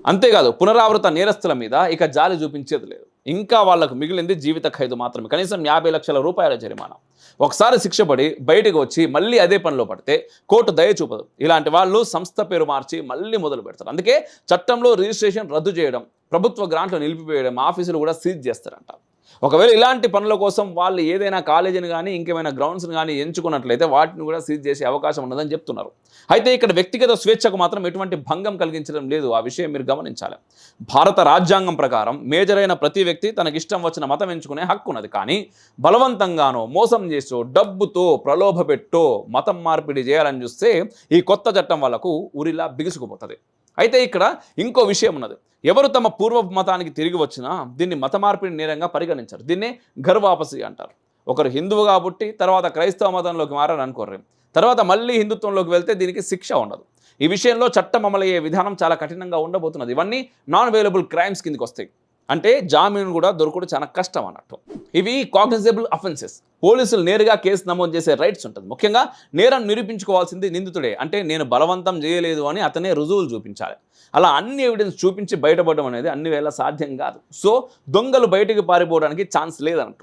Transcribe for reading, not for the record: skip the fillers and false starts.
అంతేకాదు పునరావృత నేరస్తుల మీద ఇక జాలి చూపించేది లేదు. ఇంకా వాళ్లకు మిగిలింది జీవిత ఖైదు మాత్రమే. కనీసం 50 లక్షల రూపాయల జరిమానా. ఒకసారి శిక్ష పడి బయటకు వచ్చి మళ్ళీ అదే పనిలో పడితే కోర్టు దయ చూపదు. ఇలాంటి వాళ్ళు సంస్థ పేరు మార్చి మళ్ళీ మొదలు పెడతారు. అందుకే చట్టంలో రిజిస్ట్రేషన్ రద్దు చేయడం, ప్రభుత్వ గ్రాంట్లు నిలిపివేయడం, ఆఫీసులు కూడా సీజ్ చేస్తారంట. ఒకవేళ ఇలాంటి పనుల కోసం వాళ్ళు ఏదైనా కాలేజీని కానీ ఇంకేమైనా గ్రౌండ్స్ని కానీ ఎంచుకున్నట్లయితే వాటిని కూడా సీజ్ చేసే అవకాశం ఉన్నదని చెప్తున్నారు. అయితే ఇక్కడ వ్యక్తిగత స్వేచ్ఛకు మాత్రం ఎటువంటి భంగం కలిగించడం లేదు. ఆ విషయం మీరు గమనించాలి. భారత రాజ్యాంగం ప్రకారం మేజర్ అయిన ప్రతి వ్యక్తి తనకిష్టం వచ్చిన మతం ఎంచుకునే హక్కు ఉన్నది. కానీ బలవంతంగానో, మోసం చేసో, డబ్బుతో ప్రలోభపెట్టో మతం మార్పిడి చేయాలని చూస్తే ఈ కొత్త చట్టం వాళ్ళకు ఉరిలా బిగుసుకుపోతుంది. అయితే ఇక్కడ ఇంకో విషయం ఉన్నది. ఎవరు తమ పూర్వ మతానికి తిరిగి వచ్చినా దీన్ని మత మార్పిడి నేరంగా పరిగణించారు. దీన్నే ఘర్ వాపసి అంటారు. ఒకరు హిందువుగా పుట్టి తర్వాత క్రైస్తవ మతంలోకి మారని అనుకోర్రి, తర్వాత మళ్ళీ హిందుత్వంలోకి వెళ్తే దీనికి శిక్ష ఉండదు. ఈ విషయంలో చట్టం అమలయ్యే విధానం చాలా కఠినంగా ఉండబోతున్నది. ఇవన్నీ నాన్ అవైలబుల్ క్రైమ్స్ కిందకి వస్తాయి. అంటే జామీన్ కూడా దొరకడం చాలా కష్టం అన్నట్టు. ఇవి కాగ్నిజబుల్ అఫెన్సెస్. పోలీసులు నేరుగా కేసు నమోదు చేసే రైట్స్ ఉంటుంది. ముఖ్యంగా నేరం నిరూపించుకోవాల్సింది నిందితుడే. అంటే నేను బలవంతం చేయలేదు అని అతనే రుజువులు చూపించాలి. అలా అన్ని ఎవిడెన్స్ చూపించి బయటపడడం అనేది అన్ని వేళ సాధ్యం కాదు. సో దొంగలు బయటికి పారిపోవడానికి ఛాన్స్ లేదన్నట్టు.